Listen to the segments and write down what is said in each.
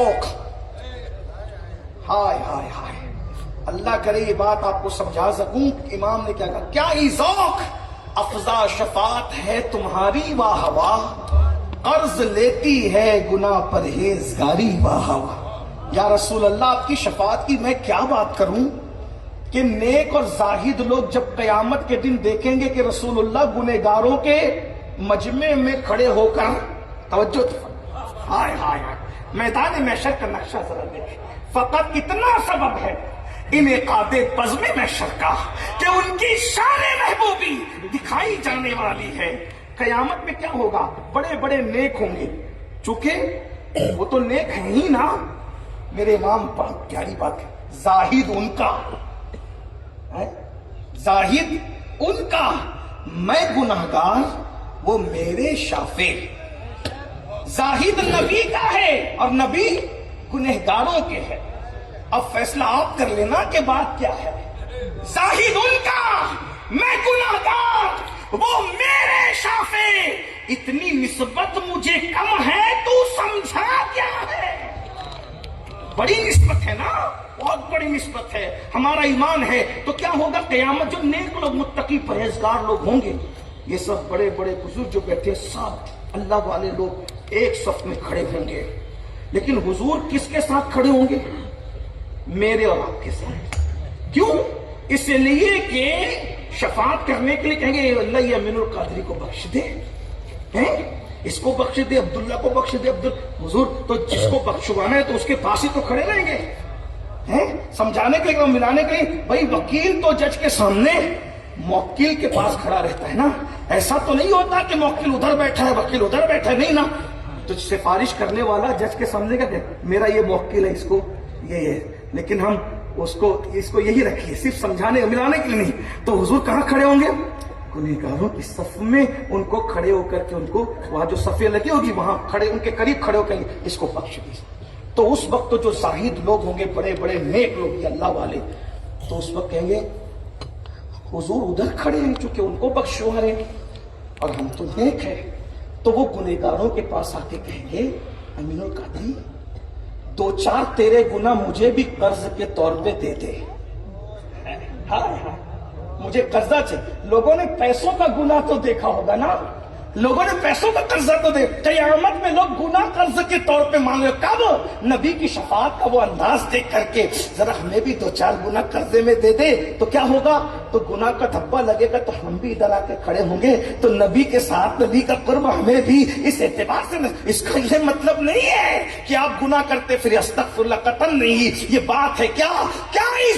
ذوق. ہائے ہائے ہائے, اللہ کرے یہ بات آپ کو سمجھا سکوں. امام نے کیا کہا, کیا ہی ذوق, افزا شفاعت ہے تمہاری واہ واہ, قرض لیتی ہے گناہ پرہیزگاری واہ واہ. یا رسول اللہ, آپ کی شفاعت کی میں کیا بات کروں کہ نیک اور زاہد لوگ جب قیامت کے دن دیکھیں گے کہ رسول اللہ گنہگاروں کے مجمع میں کھڑے ہو کر, توجہ, ہائے ہائے ہائے, میدان محشر کا نقشہ ذرا دیکھیں. فقط اتنا سبب ہے انعقاد بزم محشر کا کہ ان کی شان محبوبی دکھائی جانے والی ہے. قیامت میں کیا ہوگا, بڑے بڑے نیک ہوں گے, چونکہ وہ تو نیک ہیں ہی نا. میرے امام بہت پیاری بات ہے, زاہد ان کا, زاہد ان کا, میں گناہگار وہ میرے شافع. زاہد نبی کا ہے اور نبی گنہگاروں کے ہے. اب فیصلہ آپ کر لینا کہ بات کیا ہے. زاہد ان کا, میں گنہگار وہ میرے شافع. اتنی نسبت مجھے کم ہے, تو سمجھا کیا ہے. بڑی نسبت ہے نا, بہت بڑی نسبت ہے. ہمارا ایمان ہے تو کیا ہوگا قیامت, جو نیک لوگ متقی پرہیزگار لوگ ہوں گے, یہ سب بڑے بڑے بزرگ جو بیٹھے سب اللہ والے لوگ ایک صف میں کھڑے ہوں گے. لیکن حضور کس کے ساتھ کھڑے ہوں گے, میرے اور آپ کے ساتھ. کیوں, اس لیے کہ شفاعت کرنے کے لیے کہیں گے اللہ یہ امین القادری کو بخش دے, اس کو بخش دے, عبداللہ کو بخش دے. حضور تو جس کو بخشوانا ہے تو اس کے پاس ہی تو کھڑے رہیں گے, سمجھانے کے لیے, ملانے کے لیے. بھائی وکیل تو جج کے سامنے موکل کے پاس کھڑا رہتا ہے نا. ایسا تو نہیں ہوتا کہ موکل ادھر بیٹھا ہے وکیل ادھر بیٹھا ہے, نہیں نا. تو سفارش کرنے والا جج کے سامنے کا میرا یہ موکل ہے, اس کو یہ ہے, لیکن ہم اس کو یہی رکھیے, صرف سمجھانے ملانے کے لیے نہیں. تو حضور کہاں کھڑے ہوں گے, گنہگاروں کی صف میں. ان کو کھڑے ہو کر کے ان کو وہاں جو صفیں لگی ہوگی وہاں کھڑے, ان کے قریب کھڑے ہو کر اس کو بخش دیجیے. تو اس وقت جو زاہد لوگ ہوں گے, بڑے بڑے نیک لوگ ہیں اللہ والے, تو اس وقت کہیں گے حضور ادھر کھڑے ہیں چونکہ ان کو بخشوا رہے ہیں اور ہم تو نیک ہیں. تو وہ گنہگاروں کے پاس آ کے کہیں گے امین القادری, 2-4 تیرے گناہ مجھے بھی قرض کے طور پہ دے دے. مجھے قرضہ چاہیے. لوگوں نے پیسوں کا گناہ تو دیکھا ہوگا نا, لوگوں نے پیسوں کا قرضہ تو دے. قیامت میں لوگ گناہ قرض کے طور پہ مانگے. کب, نبی کی شفاعت کا وہ انداز دیکھ کر کے ذرا ہمیں بھی 2-4 گناہ قرضے میں دے دے. تو کیا ہوگا, تو گناہ کا دھبا لگے گا تو ہم بھی ادھر آ کے کھڑے ہوں گے. تو نبی کے ساتھ نبی کا قرب ہمیں بھی اس اعتبار سے. اس کا یہ مطلب نہیں ہے کہ آپ گناہ کرتے پھر استغفر اللہ, قطعاً نہیں. یہ بات ہے کیا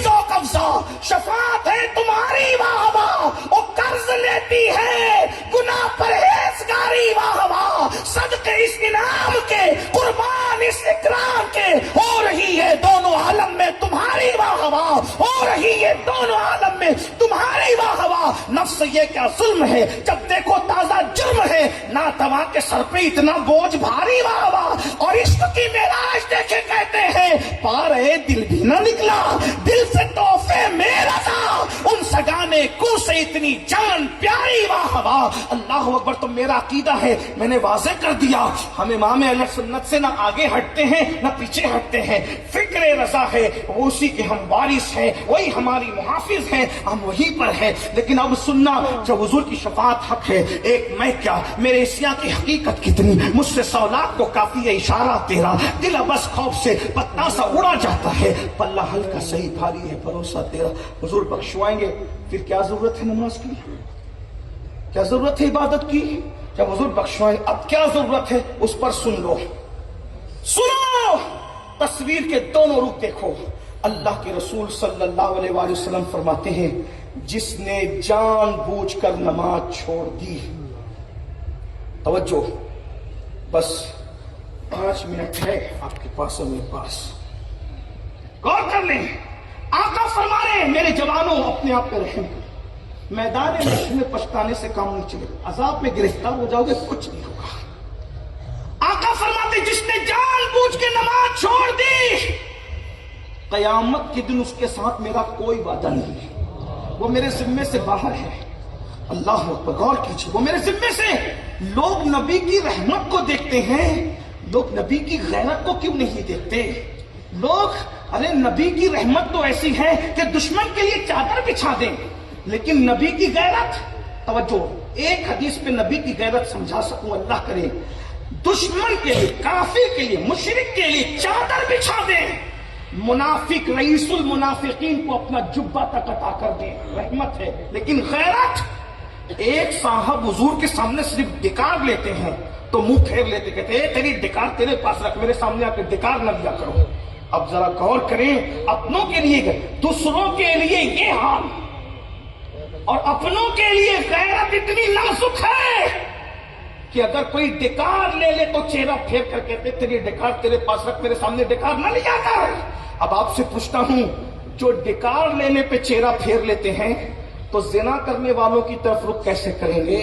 ذوق افزا شفاعت ہے تمہاری واہ واہ, وہ قرض لیتی ہے گناہ پرہیزگاری واہ واہ. صدقے اس انعام کے, قربان اس اکرام کے, ہو رہی ہے دونوں عالم میں تمہاری واہ واہ, ہو رہی ہے دونوں عالم میں تمہاری واہ واہ. نفس یہ کیا ظلم ہے, جب دیکھو تازہ جرم ہے, ناتواں کے سر پہ اتنا بوجھ بھاری واہ واہ. اور عشق کی معراج دیکھے کہتے ہیں پا رہے دل بھی نہ نکلا, دل سے تحفے میں رضا, ان سگانے کو سے اتنی جان پیاری واہ واہ. اللہ اکبر. تو میرا عقیدہ ہے, میں نے واضح کر دیا, ہم امام اہل سنت سے نہ آگے ہٹتے ہیں نہ پیچھے ہٹتے ہیں. فکر رضا ہے, اسی کے ہم وارث ہیں, وہی ہماری محافظ ہیں, ہم وہی پر ہیں. لیکن اب سننا, جب حضور کی شفاعت حق ہے, ایک میں کیا میرے عصیاں کی حقیقت کتنی, مجھ سے 100 لاکھ کو کافی ہے اشارہ تیرا. دل بس خوف سے پتا سا اڑا جاتا ہے, پلہ ہلکا صحیح بھاری ہے بھروسہ تیرا. حضور بخشوائیں گے, پھر کیا ضرورت ہے نماز کی, کیا ضرورت ہے عبادت کی, جب حضور بخشوائیں. اب کیا ضرورت ہے, اس پر سن لو, سنو. تصویر کے دونوں رخ دیکھو. اللہ کے رسول صلی اللہ علیہ وآلہ وسلم فرماتے ہیں جس نے جان بوجھ کر نماز چھوڑ دی, توجہ, بس 5 منٹ ہے آپ کے پاس اور میرے پاس, غور کر لیں. آقا فرما رہے ہیں میرے جوانوں اپنے آپ پہ رحم کرو, میدان محشر میں پچھتانے سے کام نہیں چلے, عذاب میں گرفتار ہو جاؤ گے, کچھ نہیں ہوگا. آقا فرماتے جس نے جان بوجھ کے نماز چھوڑ دی, قیامت کے دن اس کے ساتھ میرا کوئی وعدہ نہیں ہے, وہ میرے ذمے سے باہر ہے. اللہ اکبر, غور کیجیے, وہ میرے ذمے سے. لوگ نبی کی رحمت کو دیکھتے ہیں, लोग नबी की गैरत को क्यों नहीं देखते? लोग, अरे नबी की रहमत तो ऐसी है कि दुश्मन के लिए चादर बिछा दें, लेकिन नबी की गैरत, तवज्जो, एक हदीस पे नबी की गैरत समझा सकूं, अल्लाह करे, दुश्मन के लिए, काफिर के लिए, मुशरिक के लिए चादर बिछा दें, मुनाफिक रईसुल मुनाफिकीन को अपना जुब्बा तक अता कर दें, रहमत है। लेकिन गैरत, एक साहब हुजूर के सामने सिर्फ डिकार लेते हैं तो मुंह फेर लेते, कहते हैं तेरी डिकार तेरे पास रख, मेरे सामने आके डिकार न दिया करो। अब जरा गौर करें, अपनों के लिए, दूसरों के लिए ये हाल, और अपनों के लिए गैरत इतनी नाजुक है कि अगर कोई डिकार ले ले तो चेहरा फेर कर कहते तेरी डिकार तेरे पास रख, मेरे सामने डिकार न लिया कर। अब आपसे पूछता हूं, जो डिकार लेने पे चेहरा फेर लेते हैं तो जिना करने वालों की तरफ रुख कैसे करेंगे?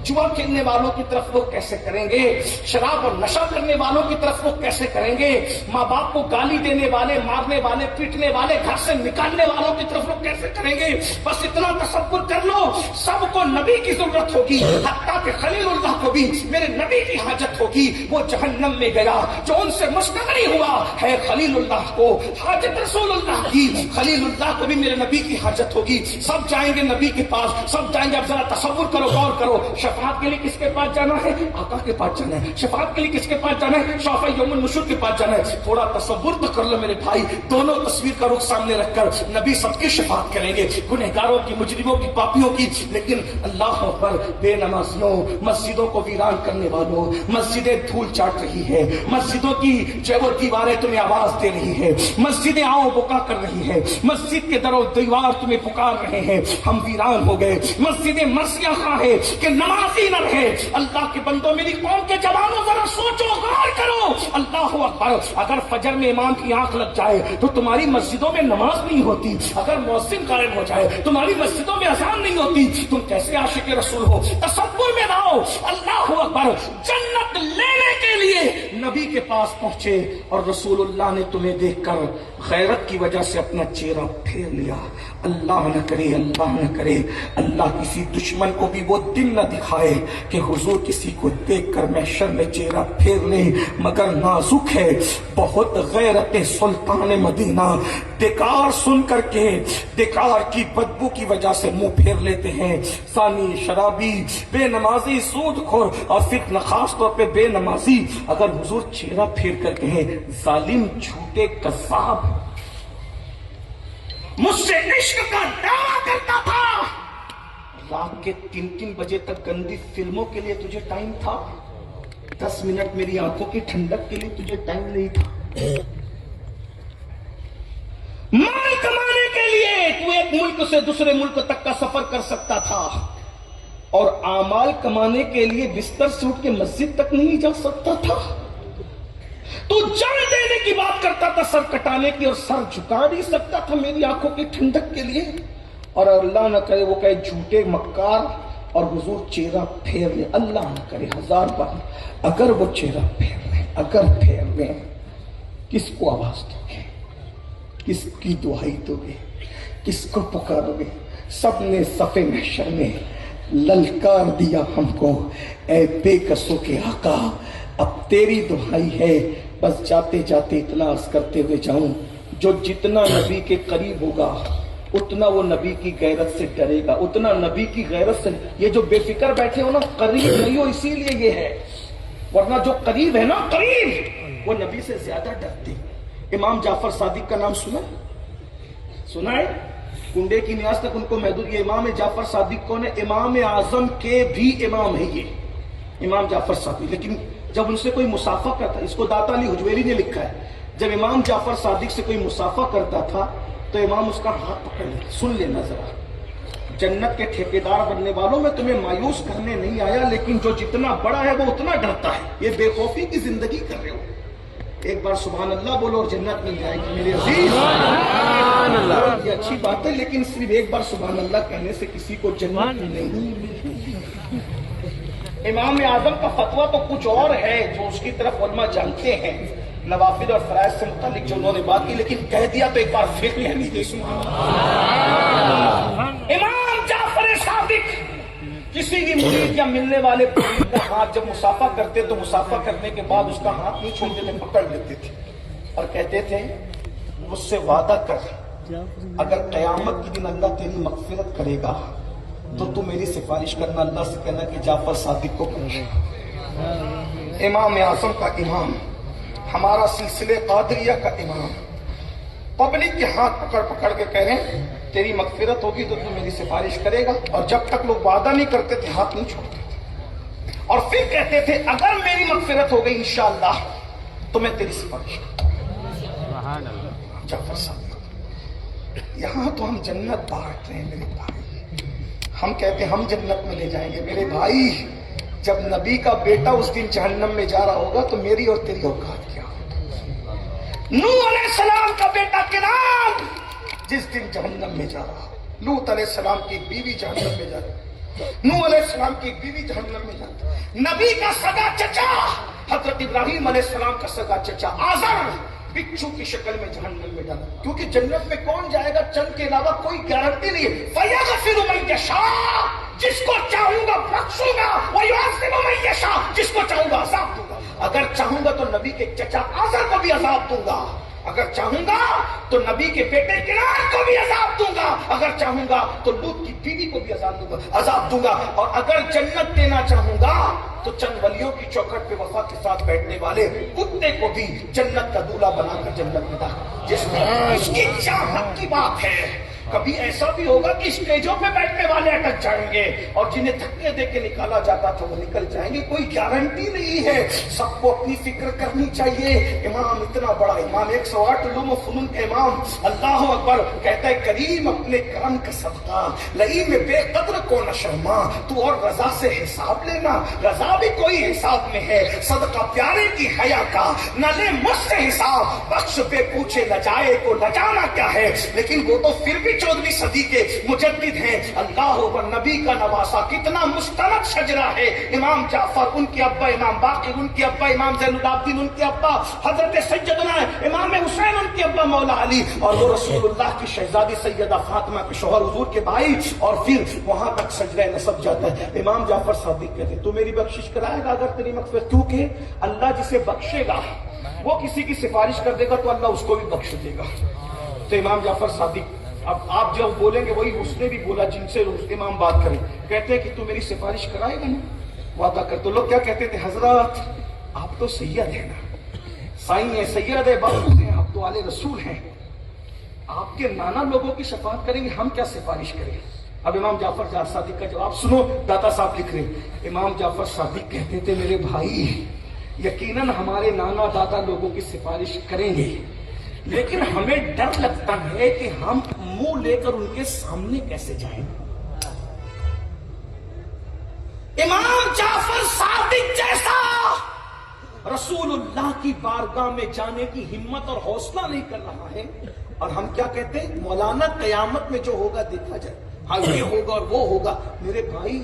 जुआ खेलने वालों की तरफ रुख कैसे करेंगे? शराब और नशा करने वालों की तरफ रुख कैसे करेंगे? माँ बाप को गाली देने वाले, मारने वाले, पीटने वाले, घर से निकालने वालों की तरफ रुख कैसे करेंगे? बस इतना तसव्वुर कर लो, सबको नबी की जरूरत होगी, हत्ता के खलीलुल्लाह को भी मेरे नबी की हाजत होगी। वो जहन्नम में गया जो उनसे मुस्तगनी हुआ है खलीलुल्लाह को, हाजत रसूलुल्लाह की, खलीलुल्लाह को भी मेरे नबी की हाजत होगी। सब जाएंगे नबी के पास, सब जाएंगे। अब जरा तसव्वुर करो, गौर करो, शफाअत के लिए किसके पास जाना है? आका के पास जाना है। शफाअत के लिए किसके पास जाना है? शाफा यौमुन नुशूर के पास जाना है। थोड़ा तसव्वुर तो कर लो मेरे भाई, दोनों तस्वीर का रुख सामने रखकर नबी सबकी शफाअत करेंगे, गुनहगारों की, मुजरिमों की, पापियों की। लेकिन अल्लाह अकबर, बेनमाजियों, मस्जिदों को वीरान करने वालों, मस्जिदें धूल चाट रही है, मस्जिदों की जो वो दीवारें तुम्हें आवाज दे रही है, मस्जिदें आओ बुका कर रही है, मस्जिद के दरो दीवार तुम्हें पुकार रहे हैं, हम वीरान हो गए। मस्जिदें मर्सियां खा है कि नमाजी न रहे। अल्लाह के बंदों, मेरी कौम के जवानों, जरा सोचो, गौर करो। अल्लाह अकबर, अगर फजर में इमाम की आंख लग जाए तो तुम्हारी मस्जिदों में नमाज नहीं होती, अगर मौसिन गायब हो जाए तुम्हारी मस्जिदों में अजान नहीं होती, तुम कैसे आशिक रसूल हो? तसव्वुर में रहो। अल्लाह अकबर, जन्नत लेने के लिए नबी के पास पहुंचे और रसूलुल्लाह ने तुम्हें देखकर गैरत की वजह से अपना चेहरा फेर लिया। अल्लाह न करे, अल्लाह न करे, अल्लाह किसी दुश्मन को भी वो दिन न दिखाए कि हुजूर किसी को देखकर महशर में चेहरा फेर ले। मगर नाजुक है बहुत गैरत सुल्तान मदीना, डिकार सुन करके डिकार की बदबू की वजह से मुंह फेर लेते हैं। सानी, शराबी, बेनमाजी, सूदखोर और फिर खास तौर पे बेनमाजी अगर हुजूर चेहरा फेर कर कहे जालिम, झूठे, कज़्ज़ाब, मुझसे इश्क का दावा करता था, रात के 3-3 बजे तक गंदी फिल्मों के लिए तुझे टाइम था, 10 मिनट मेरी आंखों की ठंडक के लिए तुझे टाइम नहीं था। माल कमाने के लिए तू एक मुल्क से दूसरे मुल्क तक का सफर कर सकता था, और आमाल कमाने के लिए बिस्तर से उठ के मस्जिद तक नहीं जा सकता था। तू जान देने की बात करता था, सर कटाने की, और सर झुका नहीं सकता था मेरी आंखों की ठंडक के लिए। और अल्लाह न करे वो कहे झूठे मक्कार और हुजूर चेहरा फेर ले, अल्लाह न करे 1000 बार अगर वो चेहरा फेर ले, अगर फेर ले, किसको आवाज दोगे? किसकी दुआई दोगे? किसको पुकारोगे? सबने सफे महशर में ललकार दिया हमको, ए बेकसों के आका, अब तेरी दुहाई है, बस जाते जाते इतना अर्ज करते हुए जाऊं, जो जितना नबी के करीब होगा उतना वो नबी की गैरत से डरेगा, उतना नबी की गैरत से। ये जो बेफिक्र बैठे हो ना, करीब नहीं हो इसीलिए ये है, वरना जो करीब है ना, करीब, वो नबी से ज्यादा डरते। इमाम जाफर सादिक का नाम सुना है? कुंडे की न्याज तक उनको महदूद। ये इमाम जाफर सादिक कौन है? इमाम आजम के भी इमाम है ये इमाम जाफर सादिक। लेकिन जब उनसे कोई मुसाफा करता, इसको दाता अली हुजवेरी ने लिखा है, जब इमाम जाफर सादिक से कोई मुसाफा करता था तो इमाम उसका हाथ पकड़ लेता। सुन लेना जरा, जन्नत के ठेकेदार बनने वालों में तुम्हें मायूस करने नहीं आया, लेकिन जो जितना बड़ा है वो उतना डरता है। ये बेखौफी की जिंदगी कर रहे हो। एक बार सुभान अल्लाह बोलो और जन्नत मिल जाएगी मेरे अजीज। ये अच्छी बात है, लेकिन सिर्फ एक बार सुभान अल्लाह कहने से किसी को जन्नत नहीं। इमाम आजम का फतवा तो कुछ और है जो उसकी तरफ उलमा जानते हैं, नवाफिल और फराइज से मुतालिक जो उन्होंने बात की, लेकिन कह दिया तो एक बार फिर कह दीजिए सुभान अल्लाह। इमाम जाफर सादिक किसी किसी भी मुरीद या मिलने वाले मुरीद का हाथ जब मुसाफा करते तो मुसाफा करने के बाद उसका हाथ नहीं छोड़ते थे, पकड़ लेते थे और कहते थे मुझसे वादा कर, अगर कयामत के दिन अल्लाह तेरी मगफिरत करेगा तो तू मेरी सिफारिश करना, अल्लाह से कहना कि जाफर सादिक को कर। इमाम आज़म का इमाम, हमारा सिलसिले कादरिया का इमाम, पब्लिक के हाथ पकड़ पकड़ के कह रहे हैं तेरी मगफिरत होगी तो तू मेरी सिफारिश करेगा, और जब तक लोग वादा नहीं करते थे हाथ नहीं छोड़ते थे, और फिर कहते थे अगर मेरी मगफिरत हो गई इंशाअल्लाह तो मैं तेरी सिफारिश करूंगा। जाफर साहब, यहां तो हम जन्नत बांट रहे हैं मेरे भाई, हम कहते हैं हम जन्नत में ले जाएंगे मेरे भाई। जब नबी का बेटा उस दिन जहन्नम में जा रहा होगा तो मेरी और तेरी औकात क्या होगी। नूह अलैहिस्सलाम का बेटा किनान जिस दिन जहन्नम में जा रहा, लूत अलैहिस्सलाम की एक बीवी जहन्नम में जा रही, नूह अलैहिस्सलाम की एक बीवी जहन्नम में जाती, नबी का सगा चचा हजरत इब्राहिम अलैहिस्सलाम का सगा चचा आज़र बिच्छू की शक्ल में जहन्नम में डाला, क्योंकि जन्नत में कौन जाएगा चंद के अलावा कोई गारंटी नहीं है। फयग़फ़िरु मन यशा, जिसको चाहूंगा बख्शूंगा, वयुअज़्ज़िबु मन यशा, जिसको चाहूंगा अज़ाब दूंगा। अगर चाहूंगा तो नबी के चचा आज़र को भी अज़ाब दूंगा, अगर चाहूंगा तो नबी के बेटे किनान को भी अज़ाब दूंगा, अगर चाहूंगा तो लूत की बीवी को भी अज़ाब दूंगा, और अगर जन्नत देना चाहूंगा तो चंद वलियों की चौखट पे वफा के साथ बैठने वाले कुत्ते को भी जन्नत का दूल्हा बनाकर जन्नत में दाखिल, जिसमें उसकी चाहत की बात है। कभी ऐसा भी होगा कि स्टेजों पे बैठने वाले अटक जाएंगे और जिन्हें धक्के दे के निकाला जाता था वो निकल जाएंगे, कोई गारंटी नहीं है। सबको अपनी फिक्र करनी चाहिए। इमाम इतना बड़ा इमाम, 108 उलूम व फनून का इमाम, अल्लाह अकबर, कहता है करीम अपने करम का सदका, लई में बेकद्र को न शर्मा, तू और रजा से हिसाब लेना, रजा भी कोई हिसाब में है, सदका प्यारे की हया का, न ले मुझसे हिसाब, बख्श पे पूछे न जाए को न जाना क्या है। लेकिन वो तो फिर भी 14वीं सदी के मुजद्दिद हैं। अल्लाह व नबी का नवासा, कितना मुस्तनद शजरा है। इमाम जाफर उनके अब्बा, इमाम बाक़िर उनके अब्बा, इमाम ज़ैनुल-आबिदीन उनके अब्बा, हजरत सैयदना इमाम हुसैन उनके अब्बा मौला अली, और वो रसूलुल्लाह की शहजादी सैयदा फातिमा के शौहर हुजूर के भाई, और फिर वहां तक सजदा नसब जाता है। इमाम जाफर सादिक कहते तू मेरी बख्शिश कराएगा अगर तेरी मग़फ़िरत, क्योंकि अल्लाह जिसे बख्शेगा वो किसी की सिफारिश कर देगा तो अल्लाह उसको भी बख्श देगा। तो इमाम जाफर सादिक, अब आप जब बोलेंगे वही उसने भी बोला जिनसे इमाम बात करें, कहते हैं कि तू मेरी सिफारिश कराएगा ना, वादा कर। तो लोग क्या कहते थे, हजरत आप तो सैयद है ना, साईं है, सैयद है, बाबू है, आप तो आले रसूल हैं, आपके नाना लोगों की शफाअत करेंगे, हम क्या सिफारिश करें। अब इमाम जाफर सादिक का जवाब सुनो, दाता साहब लिख रहे हैं, इमाम जाफर सादिक कहते थे मेरे भाई यकीनन हमारे नाना दादा लोगों की सिफारिश करेंगे, लेकिन हमें डर लगता है कि हम मुंह लेकर उनके सामने कैसे जाएं। इमाम जाफर सादिक जैसा रसूलुल्लाह की बारगाह में जाने की हिम्मत और हौसला नहीं कर रहा है, और हम क्या कहते हैं, मौलाना कयामत में जो होगा देखा जाए, हाँ ये होगा और वो होगा। मेरे भाई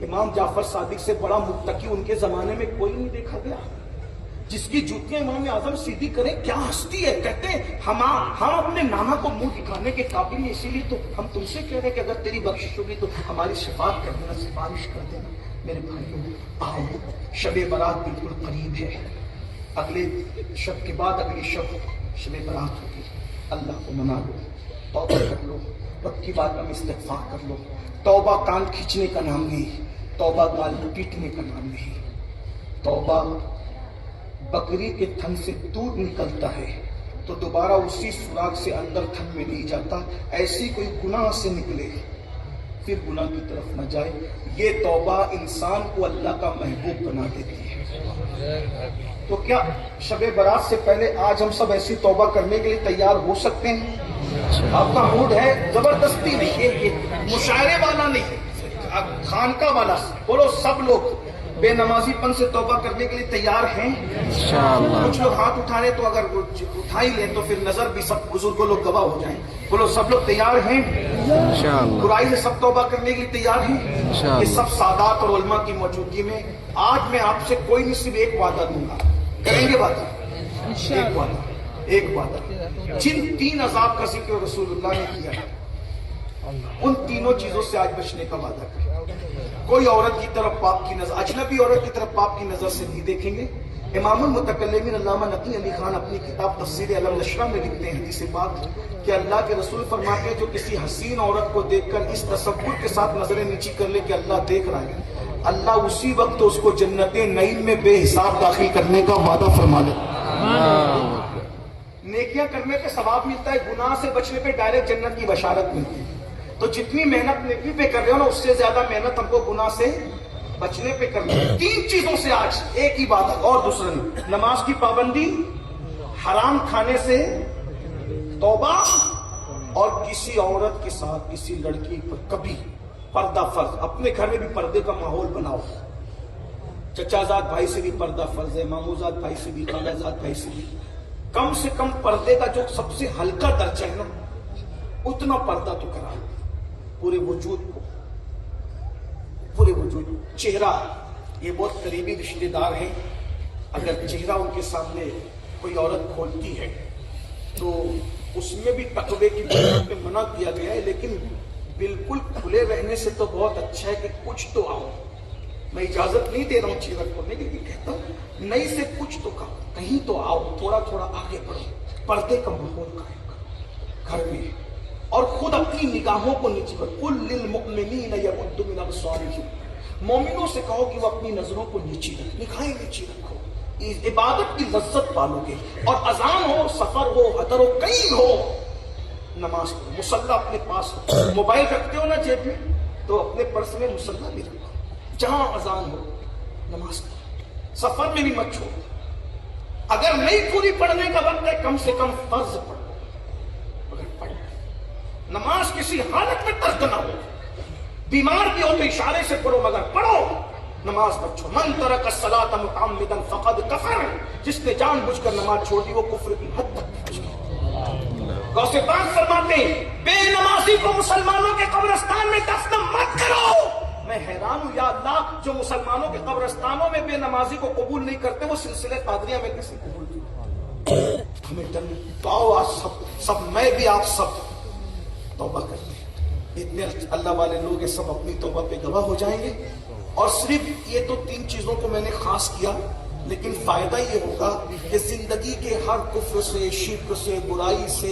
इमाम जाफर सादिक से बड़ा मुत्तकी उनके जमाने में कोई नहीं देखा गया, जिसकी जूतियां इमाम आजम सीधी करें, क्या हस्ती है। कहते हैं हम अपने नाना को मुंह दिखाने के काबिल नहीं, इसीलिए तो हम तुमसे कह रहे हैं कि अगर तेरी बख्शिश होगी तो हमारी शफाअत कर देना, सिफारिश कर देना। मेरे भाइयों आओ, शब बारात बिल्कुल करीब है, अगले शब के बाद अगली शब शब बारात होगी। अल्लाह को मना लो, तौबा कर लो, रब की बात में इस्तिग़फ़ार कर लो। तौबा कान खींचने का नाम नहीं, तौबा गाल पीटने का नाम नहीं। तौबा बकरी के थन से दूध निकलता है तो दोबारा उसी सुराख से अंदर थन में नहीं जाता, ऐसी कोई गुनाह से निकले फिर गुनाह की तरफ न जाए। ये तौबा इंसान को अल्लाह का महबूब बना देती है। तो क्या शबे बारात से पहले आज हम सब ऐसी तौबा करने के लिए तैयार हो सकते हैं? आपका मूड है, जबरदस्ती नहीं, ये मुशायरे वाला नहीं, खानका वाला। बोलो सब लोग बेनमाजीपन से तौबा करने के लिए तैयार हैं? कुछ लोग हाथ उठा रहे, तो अगर उठा ही ले तो फिर नजर भी सब बुजुर्गों लोग गवाह हो जाएं। बोलो सब लोग तैयार हैं? बुराई से सब तौबा करने के लिए तैयार हैं? ये सब सादात और उलमा की मौजूदगी में आज मैं आपसे कोई नहीं, सिर्फ एक वादा दूंगा, करेंगे वादा, एक वादा। जिन 3 अज़ाब का जिक्र रसूलुल्लाह ने किया, उन तीनों चीजों से आज बचने का वादा करें। کوئی عورت کی طرف پاک کی نظر، اجنبی عورت کی طرف پاک کی نظر سے نہیں دیکھیں گے۔ امام المتکلمین علامہ نقی علی خان اپنی کتاب تفسیر علم نشرہ میں لکھتے ہیں حدیث پاک کہ اللہ کے رسول فرماتے ہیں جو کسی حسین عورت کو دیکھ کر اس تصور کے ساتھ نظریں نیچی کر لے کہ اللہ دیکھ رہا ہے، اللہ اسی وقت اس کو جنت نعیم میں بے حساب داخل کرنے کا وعدہ فرما لے۔ نیکیاں کرنے پہ ثواب ملتا ہے، گناہ سے بچنے پہ ڈائریکٹ جنت کی بشارت ملتی ہے۔ تو جتنی محنت نیکی پہ کر رہے ہو نا، اس سے زیادہ محنت ہم کو گناہ سے بچنے پہ کرنا ہے۔ 3 چیزوں سے آج ایک ہی بات ہے اور دوسرا نہیں، نماز کی پابندی، حرام کھانے سے توبہ، اور کسی عورت کے ساتھ کسی لڑکی پر کبھی پردہ فرض۔ اپنے گھر میں بھی پردے کا ماحول بناؤ، چچا زاد بھائی سے بھی پردہ فرض ہے، مامو زاد بھائی سے بھی، خالہ زاد بھائی سے بھی۔ کم سے کم پردے کا جو سب سے ہلکا درجہ ہے نا، اتنا پردہ تو کرا پورے وجود کو، پورے وجود۔ چہرہ، یہ بہت قریبی رشتے دار ہیں، اگر چہرہ ان کے سامنے کوئی عورت کھولتی ہے تو اس میں بھی تقوی کی بنیاد پہ منع کیا گیا ہے، لیکن بالکل کھلے رہنے سے تو بہت اچھا ہے کہ کچھ تو آؤ۔ میں اجازت نہیں دے رہا ہوں چہرہ کھولنے کی، لیکن کہتا ہوں نہیں سے کچھ تو کہو، کہیں تو آؤ، تھوڑا تھوڑا آگے بڑھو، پردے کا ماحول قائم کرو گھر میں، اور خود اپنی نگاہوں کو نیچے کرو۔ قل للمؤمنین یغضوا من ابصارہم، مومنوں سے کہو کہ وہ اپنی نظروں کو نیچی رکھیں، نگاہیں نیچی رکھو، عبادت کی لذت پالو گے۔ اور اذان ہو، سفر ہو، حضر ہو، کہیں ہو، نماز پڑھو، مصلی اپنے پاس ہو۔ موبائل رکھتے ہو نا جیب میں، تو اپنے پرس میں مصلی بھی رکھو، جہاں اذان ہو نماز پڑھو، سفر میں بھی مت چھوڑو۔ اگر نہیں پوری پڑھنے کا وقت ہے، کم سے کم فرض پڑھو، اگر پڑھ نماز کسی حالت میں ترک نہ ہو، بیمار بھی ہو تو اشارے سے پڑھو، مگر پڑھو، نماز بچو۔ من ترک الصلاۃ متعمدا فقد کفر، جس نے جان بوجھ کر نماز چھوڑ دی وہ کفر کی حد تک پہنچ گیا۔ غوث پاک فرماتے ہیں بے نمازی کو مسلمانوں کے قبرستان میں دفن مت کرو۔ میں حیران ہوں یا اللہ، جو مسلمانوں کے قبرستانوں میں بے نمازی کو قبول نہیں کرتے، وہ سلسلے قادریہ میں کیسے قبول کرتے؟ ہمیں ڈر تو آؤ آج سب میں بھی آپ سب توبہ کرتے ہیں۔ اتنے اللہ والے لوگ ہیں، سب اپنی توبہ پہ گواہ ہو جائیں گے۔ اور صرف یہ تو 3 چیزوں کو میں نے خاص کیا، لیکن فائدہ یہ ہوگا کہ زندگی کے ہر کفر سے، شرک سے، برائی سے،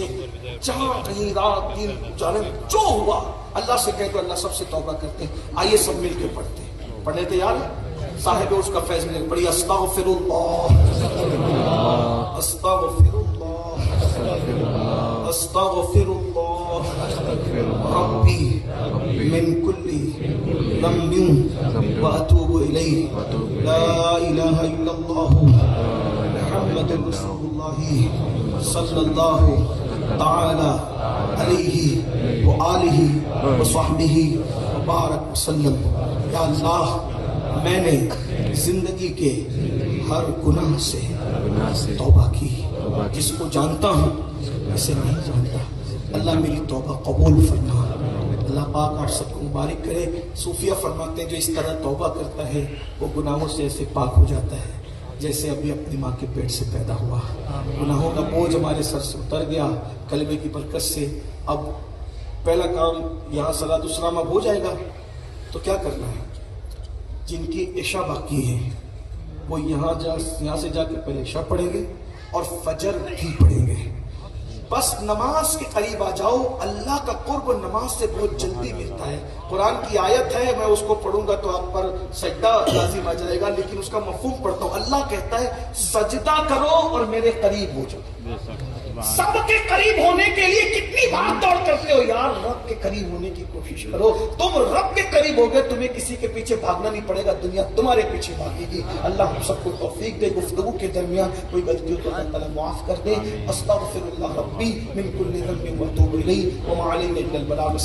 جہاں کہیں رات دن جانب جو ہوا، اللہ سے کہہ تو اللہ سب سے توبہ کرتے ہیں۔ آئیے سب مل کے پڑھتے ہیں، پڑھنے تیار ہیں؟ صاحب اس کا فیض ملے، پڑھیے استغفر اللہ، استغفر اللہ، استغفر اللہ ربی من کل ذنب واتوب الیہ، لا الہ الا اللہ محمد رسول اللہ صلی اللہ تعالی علیہ وآلہ وصحبہ وبارک وسلم۔ یا اللہ، میں نے زندگی کے ہر گناہ سے توبہ کی، جس کو جانتا ہوں اسے نہیں جانتا، اللہ میری توبہ قبول فرما۔ اللہ پاک آپ سب کو مبارک کرے۔ صوفیہ فرماتے ہیں جو اس طرح توبہ کرتا ہے وہ گناہوں سے ایسے پاک ہو جاتا ہے جیسے ابھی اپنی ماں کے پیٹ سے پیدا ہوا۔ گناہوں کا بوجھ ہمارے سر سے اتر گیا کلمے کی برکت سے۔ اب پہلا کام یہاں صلاۃ السلام اب ہو جائے گا، تو کیا کرنا ہے؟ جن کی عشاء باقی ہے وہ یہاں سے جا کے پہلے عشاء پڑھیں گے اور فجر بھی پڑھیں گے۔ بس نماز کے قریب آ جاؤ، اللہ کا قرب نماز سے بہت جلدی ملتا ہے۔ قرآن کی آیت ہے، میں اس کو پڑھوں گا تو آپ پر سجدہ لازم آ جائے گا، لیکن اس کا مفہوم پڑھتا ہوں۔ اللہ کہتا ہے سجدہ کرو اور میرے قریب ہو جاؤ۔ سب کے قریب ہونے کے لیے کتنی بار دوڑ کرتے ہو یار، رب کے قریب ہونے کی کوشش کرو۔ تم رب کے قریب ہو گئے، تمہیں کسی کے پیچھے بھاگنا نہیں پڑے گا، دنیا تمہارے پیچھے بھاگے گی۔ اللہ ہم سب کو توفیق دے، گفتگو کے درمیان کوئی غلطی ہو تو اللہ تعالیٰ معاف کر دے۔ استغفر اللہ ربی من کل ذنب واتوب الیہ وما علینا الا البلاغ۔